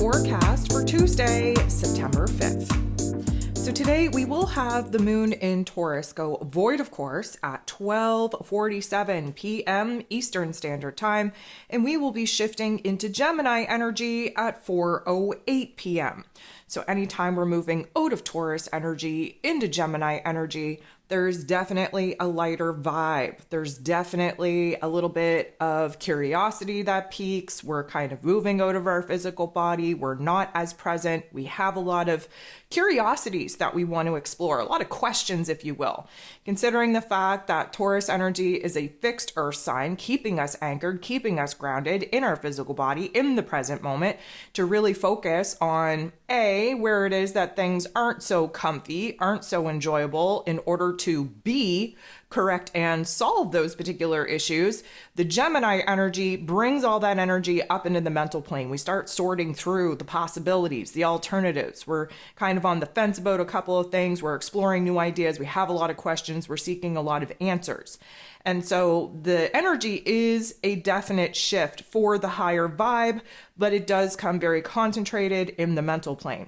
forecast for Tuesday, September 5th. So today we will have the moon in Taurus go void, of course, at 12:47 p.m. Eastern Standard Time, and we will be shifting into Gemini energy at 4:08 p.m. So anytime we're moving out of Taurus energy into Gemini energy, there's definitely a lighter vibe. There's definitely a little bit of curiosity that peaks. We're kind of moving out of our physical body. We're not as present. We have a lot of curiosities that we want to explore, a lot of questions, if you will. Considering the fact that Taurus energy is a fixed earth sign, keeping us anchored, keeping us grounded in our physical body in the present moment to really focus on where it is that things aren't so comfy, aren't so enjoyable in order to be correct and solve those particular issues. The Gemini energy brings all that energy up into the mental plane. We start sorting through the possibilities, the alternatives. We're kind of on the fence about a couple of things. We're exploring new ideas. We have a lot of questions. We're seeking a lot of answers. And so the energy is a definite shift for the higher vibe, but it does come very concentrated in the mental plane.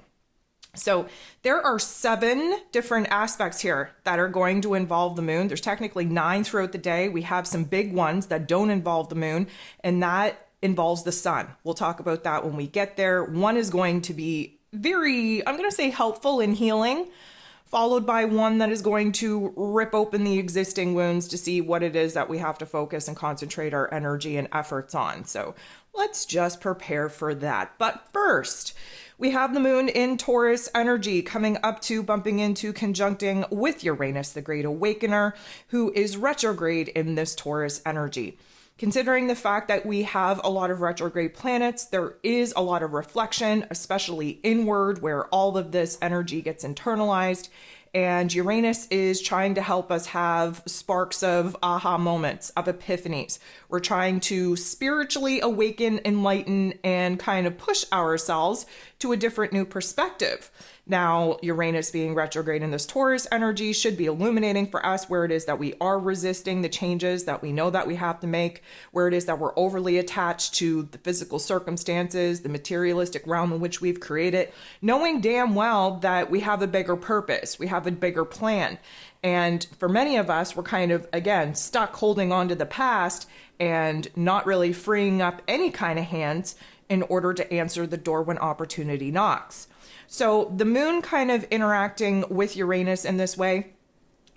So there are 7 different aspects here that are going to involve the moon. There's technically 9 throughout the day. We have some big ones that don't involve the moon, and that involves the sun. We'll talk about that when we get there. One is going to be very, I'm going to say helpful in healing, followed by one that is going to rip open the existing wounds to see what it is that we have to focus and concentrate our energy and efforts on. So let's just prepare for that. But first, we have the moon in Taurus energy coming up to bumping into conjuncting with Uranus, the Great Awakener, who is retrograde in this Taurus energy. Considering the fact that we have a lot of retrograde planets, there is a lot of reflection, especially inward, where all of this energy gets internalized. And Uranus is trying to help us have sparks of aha moments, of epiphanies. We're trying to spiritually awaken, enlighten, and kind of push ourselves to a different new perspective. Now, Uranus being retrograde in this Taurus energy should be illuminating for us where it is that we are resisting the changes that we know that we have to make, where it is that we're overly attached to the physical circumstances, the materialistic realm in which we've created, knowing damn well that we have a bigger purpose, we have a bigger plan. And for many of us, we're kind of, again, stuck holding on to the past and not really freeing up any kind of hands in order to answer the door when opportunity knocks. So the moon kind of interacting with Uranus in this way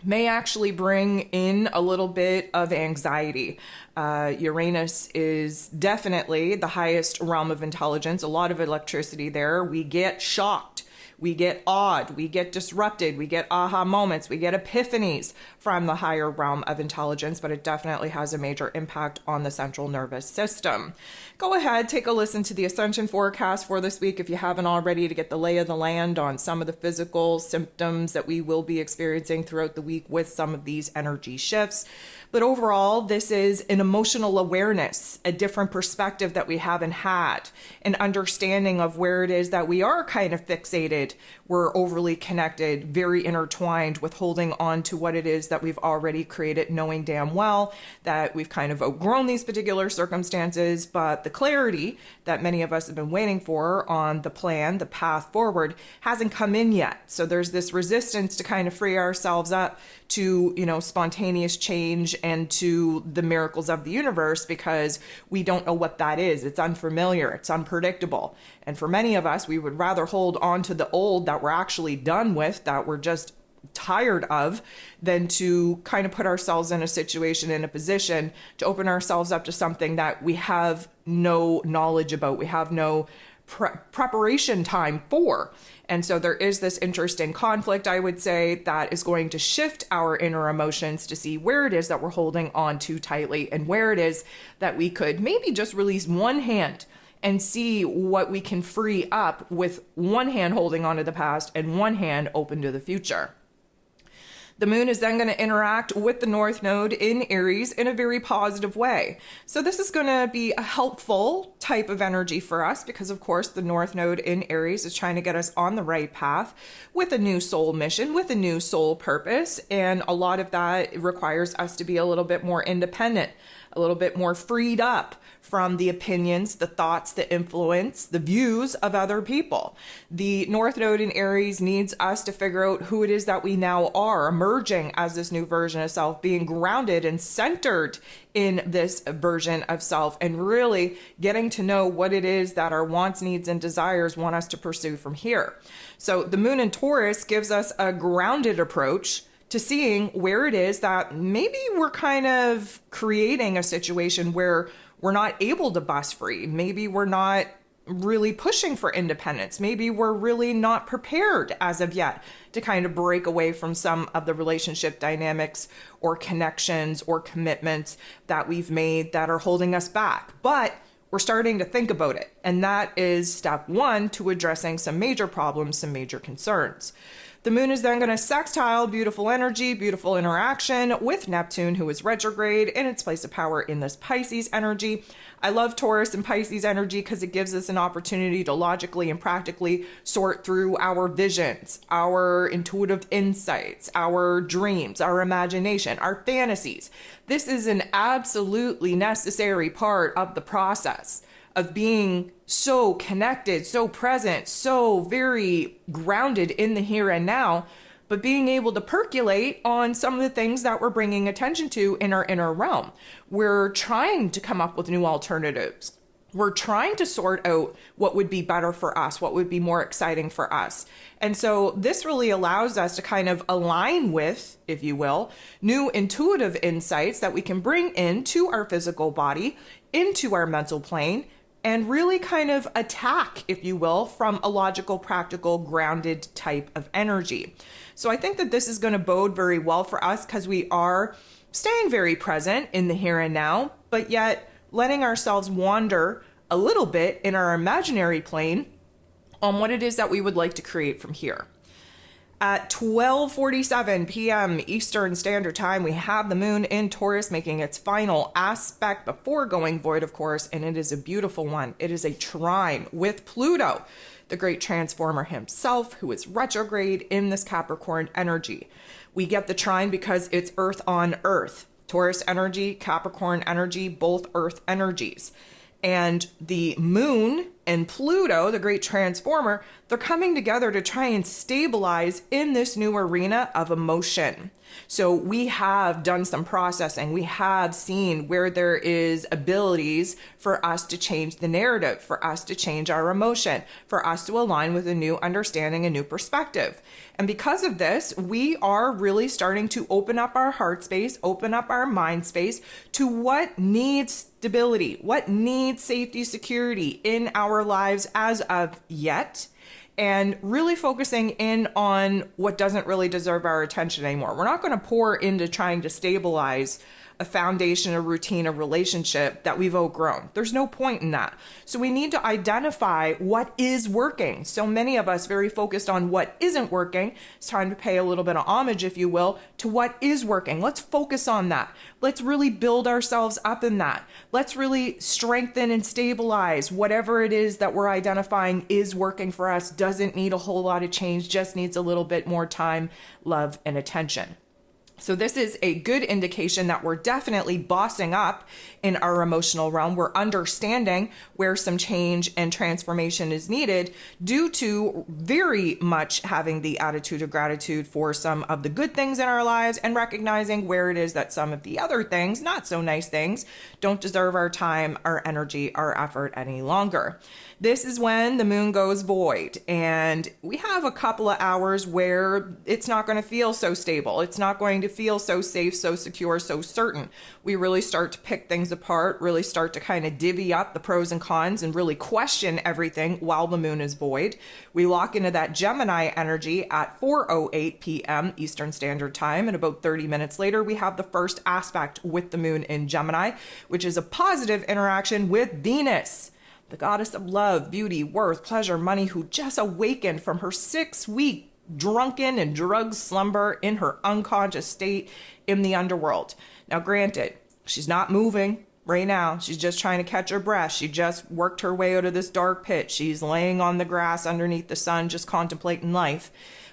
may actually bring in a little bit of anxiety. Uranus is definitely the highest realm of intelligence, a lot of electricity there. We get shocked. We get awed, we get disrupted, we get aha moments, we get epiphanies from the higher realm of intelligence, but it definitely has a major impact on the central nervous system. Go ahead, take a listen to the ascension forecast for this week if you haven't already, to get the lay of the land on some of the physical symptoms that we will be experiencing throughout the week with some of these energy shifts. But overall, this is an emotional awareness, a different perspective that we haven't had, an understanding of where it is that we are kind of fixated. We're overly connected, very intertwined with holding on to what it is that we've already created, knowing damn well that we've kind of outgrown these particular circumstances, but the clarity that many of us have been waiting for on the plan, the path forward, hasn't come in yet. So there's this resistance to kind of free ourselves up to, spontaneous change and to the miracles of the universe, because we don't know what that is. It's unfamiliar, it's unpredictable. And for many of us, we would rather hold on to the old that we're actually done with, that we're just tired of, than to kind of put ourselves in a situation, in a position to open ourselves up to something that we have no knowledge about, we have no preparation time for. And so there is this interesting conflict, I would say, that is going to shift our inner emotions to see where it is that we're holding on too tightly and where it is that we could maybe just release one hand and see what we can free up with one hand holding on to the past and one hand open to the future. The moon is then going to interact with the North Node in Aries in a very positive way. So this is going to be a helpful type of energy for us because, of course, the North Node in Aries is trying to get us on the right path with a new soul mission, with a new soul purpose. And a lot of that requires us to be a little bit more independent a little bit more freed up from the opinions, the thoughts, the influence, the views of other people. The North Node in Aries needs us to figure out who it is that we now are, emerging as this new version of self, being grounded and centered in this version of self, and really getting to know what it is that our wants, needs, and desires want us to pursue from here. So the moon in Taurus gives us a grounded approach to seeing where it is that maybe we're kind of creating a situation where we're not able to bust free. Maybe we're not really pushing for independence. Maybe we're really not prepared as of yet to kind of break away from some of the relationship dynamics or connections or commitments that we've made that are holding us back. But we're starting to think about it. And that is step one to addressing some major problems, some major concerns. The moon is then going to sextile beautiful energy, beautiful interaction with Neptune, who is retrograde in its place of power in this Pisces energy. I love Taurus and Pisces energy because it gives us an opportunity to logically and practically sort through our visions, our intuitive insights, our dreams, our imagination, our fantasies. This is an absolutely necessary part of the process of being so connected, so present, so very grounded in the here and now, but being able to percolate on some of the things that we're bringing attention to in our inner realm. We're trying to come up with new alternatives. We're trying to sort out what would be better for us, what would be more exciting for us. And so this really allows us to kind of align with, if you will, new intuitive insights that we can bring into our physical body, into our mental plane, and really kind of attack, if you will, from a logical, practical, grounded type of energy. So I think that this is going to bode very well for us because we are staying very present in the here and now, but yet letting ourselves wander a little bit in our imaginary plane on what it is that we would like to create from here. At 12:47 p.m. Eastern Standard Time, we have the moon in Taurus making its final aspect before going void, of course, and it is a beautiful one. It is a trine with Pluto, the great transformer himself, who is retrograde in this Capricorn energy. We get the trine because it's Earth on Earth. Taurus energy, Capricorn energy, both Earth energies. And the moon and Pluto, the great transformer, they're coming together to try and stabilize in this new arena of emotion. So we have done some processing. We have seen where there is abilities for us to change the narrative, for us to change our emotion, for us to align with a new understanding, a new perspective. And because of this, we are really starting to open up our heart space, open up our mind space to what needs stability, what needs safety, security in our lives as of yet, and really focusing in on what doesn't really deserve our attention anymore. We're not going to pour into trying to stabilize a foundation, a routine, a relationship that we've outgrown. There's no point in that. So we need to identify what is working. So many of us very focused on what isn't working. It's time to pay a little bit of homage, if you will, to what is working. Let's focus on that. Let's really build ourselves up in that. Let's really strengthen and stabilize whatever it is that we're identifying is working for us. Doesn't need a whole lot of change, just needs a little bit more time, love, and attention. So this is a good indication that we're definitely bossing up in our emotional realm. We're understanding where some change and transformation is needed due to very much having the attitude of gratitude for some of the good things in our lives and recognizing where it is that some of the other things, not so nice things, don't deserve our time, our energy, our effort any longer. This is when the moon goes void, and we have a couple of hours where it's not going to feel so stable. It's not going to feel so safe, so secure, so certain. We really start to pick things apart, really start to kind of divvy up the pros and cons and really question everything while the moon is void. We lock into that Gemini energy at 4:08 p.m. Eastern Standard Time, and about 30 minutes later, we have the first aspect with the moon in Gemini, which is a positive interaction with Venus, the goddess of love, beauty, worth, pleasure, money, who just awakened from her 6-week drunken and drugged slumber in her unconscious state in the underworld. Now, granted, she's not moving right now. She's just trying to catch her breath. She just worked her way out of this dark pit. She's laying on the grass underneath the sun, just contemplating life.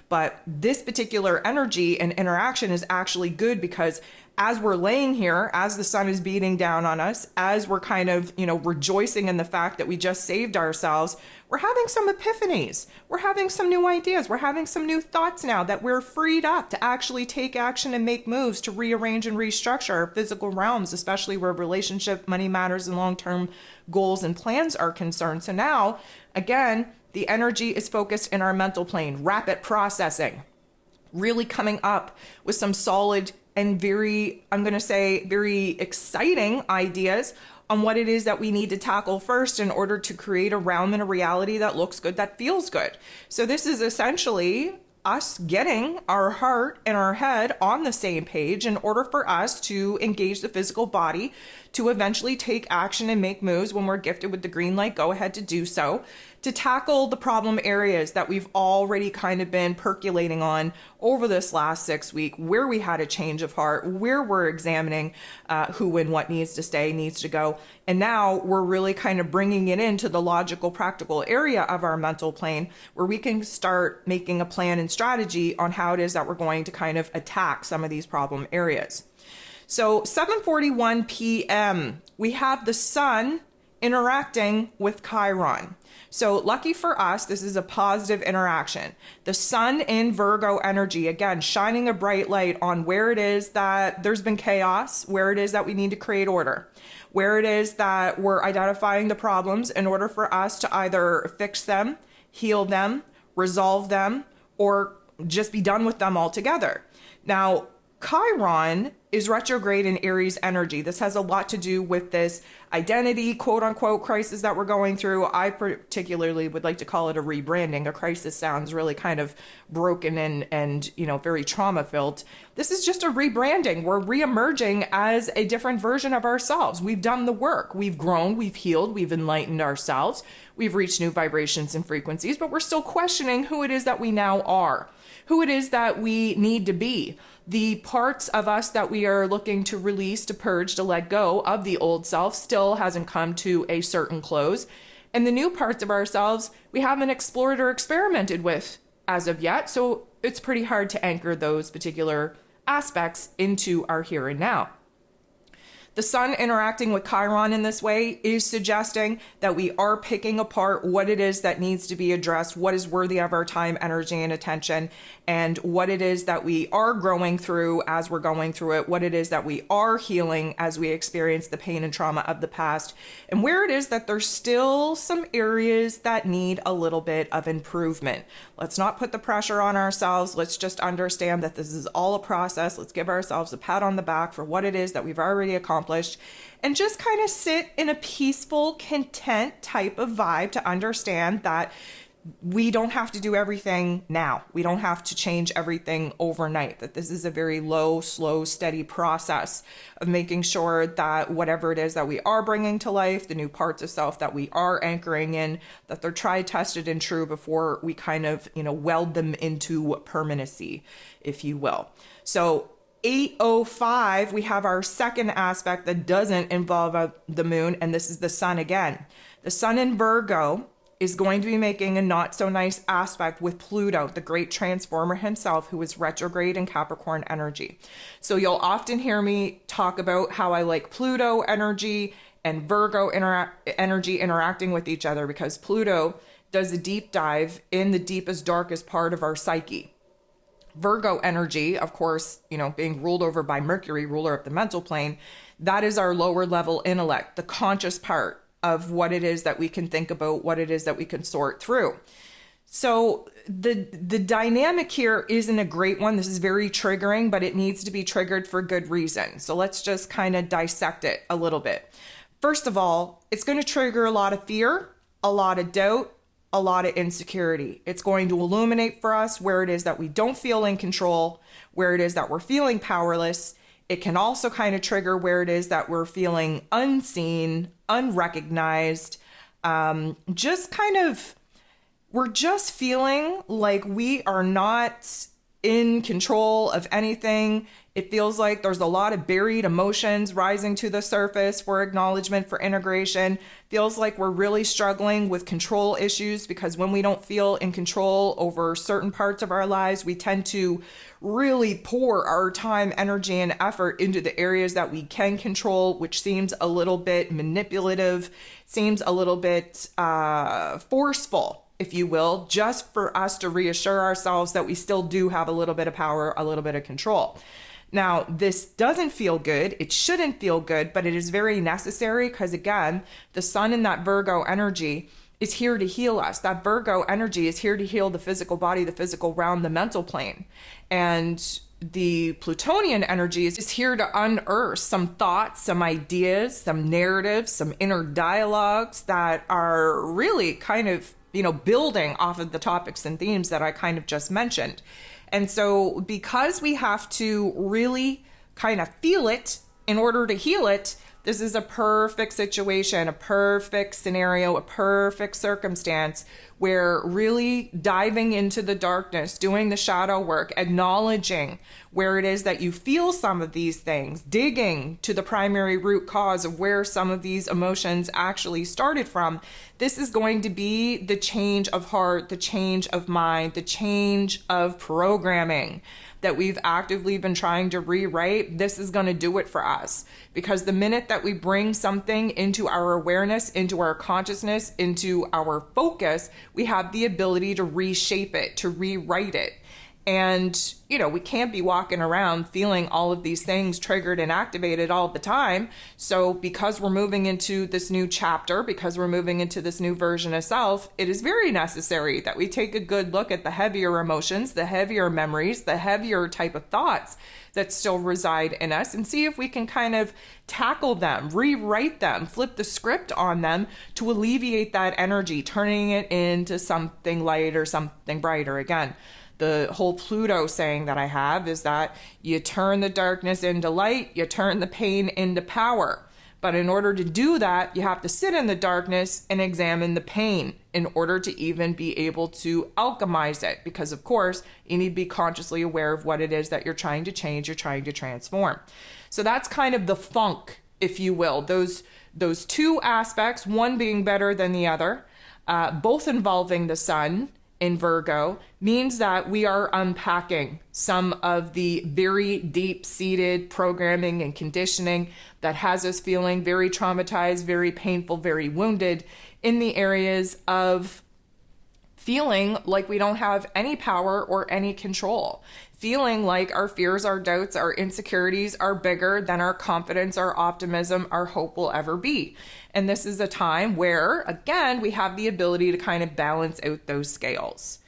But this particular energy and interaction is actually good because as we're laying here, as the sun is beating down on us, as we're kind of, rejoicing in the fact that we just saved ourselves, we're having some epiphanies. We're having some new ideas. We're having some new thoughts now that we're freed up to actually take action and make moves to rearrange and restructure our physical realms, especially where relationship, money matters, and long-term goals and plans are concerned. So now, again, the energy is focused in our mental plane, rapid processing, really coming up with some solid and very exciting ideas on what it is that we need to tackle first in order to create a realm and a reality that looks good, that feels good. So this is essentially us getting our heart and our head on the same page in order for us to engage the physical body to eventually take action and make moves when we're gifted with the green light, go ahead to do so, to tackle the problem areas that we've already kind of been percolating on over this last 6 weeks, where we had a change of heart, where we're examining who and what needs to stay, needs to go. And now we're really kind of bringing it into the logical, practical area of our mental plane where we can start making a plan and strategy on how it is that we're going to kind of attack some of these problem areas. So 7:41 p.m., we have the sun interacting with Chiron. So lucky for us, this is a positive interaction. The sun in Virgo energy, again, shining a bright light on where it is that there's been chaos, where it is that we need to create order, where it is that we're identifying the problems in order for us to either fix them, heal them, resolve them, or just be done with them altogether. Now, Chiron is retrograde in Aries energy. This has a lot to do with this identity, quote unquote, crisis that we're going through. I particularly would like to call it a rebranding. A crisis sounds really kind of broken and very trauma filled. This is just a rebranding. We're reemerging as a different version of ourselves. We've done the work. We've grown, we've healed, we've enlightened ourselves. We've reached new vibrations and frequencies, but we're still questioning who it is that we now are, who it is that we need to be. The parts of us that we are looking to release, to purge, to let go of the old self still hasn't come to a certain close. And the new parts of ourselves we haven't explored or experimented with as of yet. So it's pretty hard to anchor those particular aspects into our here and now. The sun interacting with Chiron in this way is suggesting that we are picking apart what it is that needs to be addressed, what is worthy of our time, energy, and attention, and what it is that we are growing through as we're going through it, what it is that we are healing as we experience the pain and trauma of the past, and where it is that there's still some areas that need a little bit of improvement. Let's not put the pressure on ourselves. Let's just understand that this is all a process. Let's give ourselves a pat on the back for what it is that we've already accomplished, and just kind of sit in a peaceful, content type of vibe to understand that we don't have to do everything now. We don't have to change everything overnight, that this is a very low, slow, steady process of making sure that whatever it is that we are bringing to life, the new parts of self that we are anchoring in, that they're tried, tested, and true before we kind of, weld them into permanency, if you will. So 8:05, we have our second aspect that doesn't involve the moon, and this is the sun again. The sun in Virgo is going to be making a not so nice aspect with Pluto, the great transformer himself, who is retrograde in Capricorn energy. So you'll often hear me talk about how I like Pluto energy and Virgo energy interacting with each other, because Pluto does a deep dive in the deepest, darkest part of our psyche. Virgo energy, of course, being ruled over by Mercury, ruler of the mental plane, that is our lower level intellect, the conscious part of what it is that we can think about, what it is that we can sort through. So the dynamic here isn't a great one. This is very triggering, but it needs to be triggered for good reason. So let's just kind of dissect it a little bit. First of all, it's going to trigger a lot of fear, a lot of doubt, a lot of insecurity. It's going to illuminate for us where it is that we don't feel in control, where it is that we're feeling powerless. It can also kind of trigger where it is that we're feeling unseen, unrecognized, we're just feeling like we are not in control of anything. It feels like there's a lot of buried emotions rising to the surface for acknowledgement, for integration. Feels like we're really struggling with control issues, because when we don't feel in control over certain parts of our lives, we tend to really pour our time, energy, and effort into the areas that we can control, which seems a little bit manipulative, seems a little bit forceful, if you will, just for us to reassure ourselves that we still do have a little bit of power, a little bit of control. Now, this doesn't feel good. It shouldn't feel good, but it is very necessary, because again, the sun in that Virgo energy is here to heal us. That Virgo energy is here to heal the physical body, the physical realm, the mental plane. And the Plutonian energy is here to unearth some thoughts, some ideas, some narratives, some inner dialogues that are really kind of, building off of the topics and themes that I kind of just mentioned. And so because we have to really kind of feel it in order to heal it, this is a perfect situation, a perfect scenario, a perfect circumstance where really diving into the darkness, doing the shadow work, acknowledging where it is that you feel some of these things, digging to the primary root cause of where some of these emotions actually started from. This is going to be the change of heart, the change of mind, the change of programming that we've actively been trying to rewrite. This is going to do it for us, because the minute that we bring something into our awareness, into our consciousness, into our focus, we have the ability to reshape it, to rewrite it. And, we can't be walking around feeling all of these things triggered and activated all the time. So because we're moving into this new chapter, because we're moving into this new version of self, it is very necessary that we take a good look at the heavier emotions, the heavier memories, the heavier type of thoughts that still reside in us, and see if we can kind of tackle them, rewrite them, flip the script on them to alleviate that energy, turning it into something light or something brighter. Again, the whole Pluto saying that I have is that you turn the darkness into light, you turn the pain into power. But in order to do that, you have to sit in the darkness and examine the pain in order to even be able to alchemize it. Because of course, you need to be consciously aware of what it is that you're trying to change, you're trying to transform. So that's kind of the funk, if you will. Those two aspects, one being better than the other, both involving the sun in Virgo, means that we are unpacking some of the very deep-seated programming and conditioning that has us feeling very traumatized, very painful, very wounded in the areas of feeling like we don't have any power or any control, feeling like our fears, our doubts, our insecurities are bigger than our confidence, our optimism, our hope will ever be. And this is a time where, again, we have the ability to kind of balance out those scales.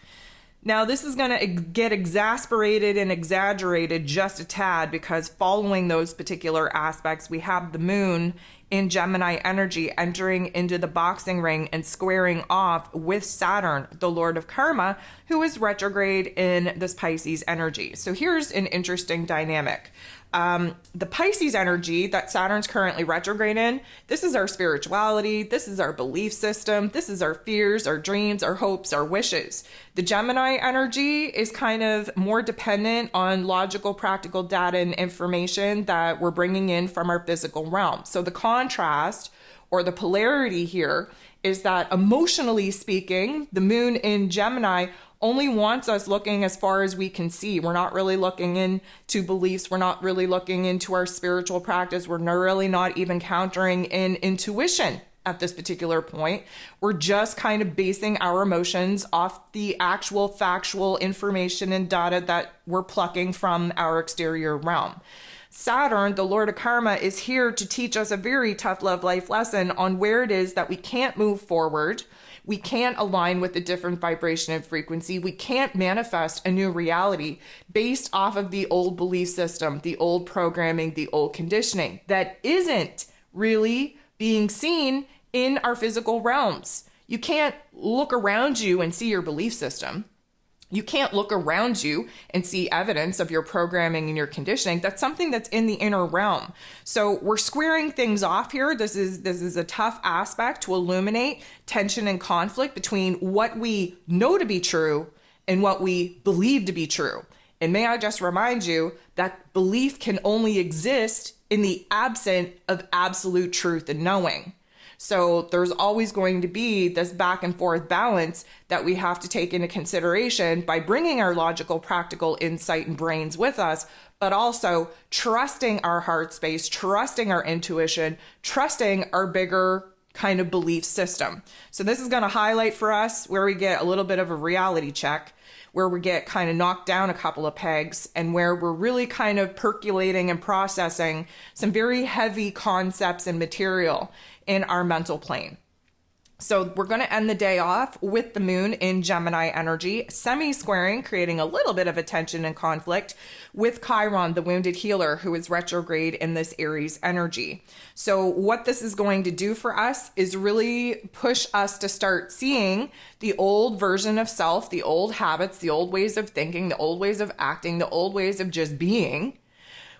Now, this is going to get exasperated and exaggerated just a tad, because following those particular aspects, we have the moon in Gemini energy entering into the boxing ring and squaring off with Saturn, the Lord of Karma, who is retrograde in this Pisces energy. So here's an interesting dynamic. The Pisces energy that Saturn's currently retrograde in, this is our spirituality, this is our belief system, this is our fears, our dreams, our hopes, our wishes. The Gemini energy is kind of more dependent on logical, practical data and information that we're bringing in from our physical realm. So the contrast or the polarity here is that, emotionally speaking, the moon in Gemini only wants us looking as far as we can see. We're not really looking into beliefs. We're not really looking into our spiritual practice. We're really not even countering in intuition at this particular point. We're just kind of basing our emotions off the actual factual information and data that we're plucking from our exterior realm. Saturn, the Lord of Karma, is here to teach us a very tough love life lesson on where it is that we can't move forward. We can't align with a different vibration and frequency. We can't manifest a new reality based off of the old belief system, the old programming, the old conditioning that isn't really being seen in our physical realms. You can't look around you and see your belief system. You can't look around you and see evidence of your programming and your conditioning. That's something that's in the inner realm. So we're squaring things off here. This is a tough aspect to illuminate tension and conflict between what we know to be true and what we believe to be true. And may I just remind you that belief can only exist in the absence of absolute truth and knowing. So there's always going to be this back and forth balance that we have to take into consideration by bringing our logical, practical insight and brains with us, but also trusting our heart space, trusting our intuition, trusting our bigger kind of belief system. So this is going to highlight for us where we get a little bit of a reality check, where we get kind of knocked down a couple of pegs, and where we're really kind of percolating and processing some very heavy concepts and material in our mental plane. So we're going to end the day off with the moon in Gemini energy, semi-squaring, creating a little bit of a tension and conflict with Chiron, the wounded healer, who is retrograde in this Aries energy. So what this is going to do for us is really push us to start seeing the old version of self, the old habits, the old ways of thinking, the old ways of acting, the old ways of just being,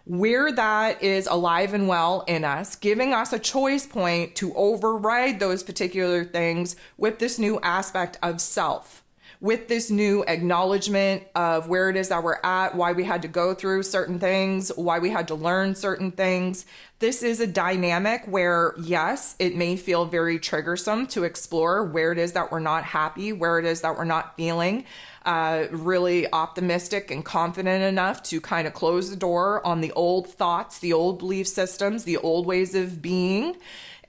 where that is alive and well in us, giving us a choice point to override those particular things with this new aspect of self, with this new acknowledgement of where it is that we're at, why we had to go through certain things, why we had to learn certain things. This is a dynamic where, yes, it may feel very triggersome to explore where it is that we're not happy, where it is that we're not feeling really optimistic and confident enough to kind of close the door on the old thoughts, the old belief systems, the old ways of being,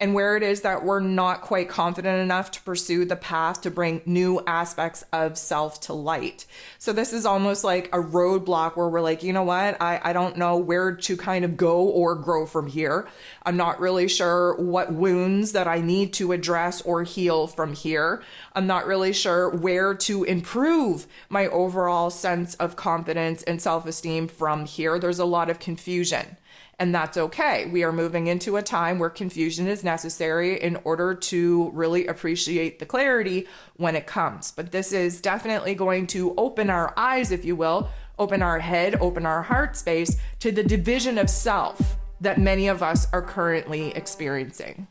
and where it is that we're not quite confident enough to pursue the path to bring new aspects of self to light. So this is almost like a roadblock where we're like, you know what, I don't know where to kind of go or grow from here. I'm not really sure what wounds that I need to address or heal from here. I'm not really sure where to improve my overall sense of confidence and self-esteem from here. There's a lot of confusion. And that's okay. We are moving into a time where confusion is necessary in order to really appreciate the clarity when it comes. But this is definitely going to open our eyes, if you will, open our head, open our heart space to the division of self that many of us are currently experiencing.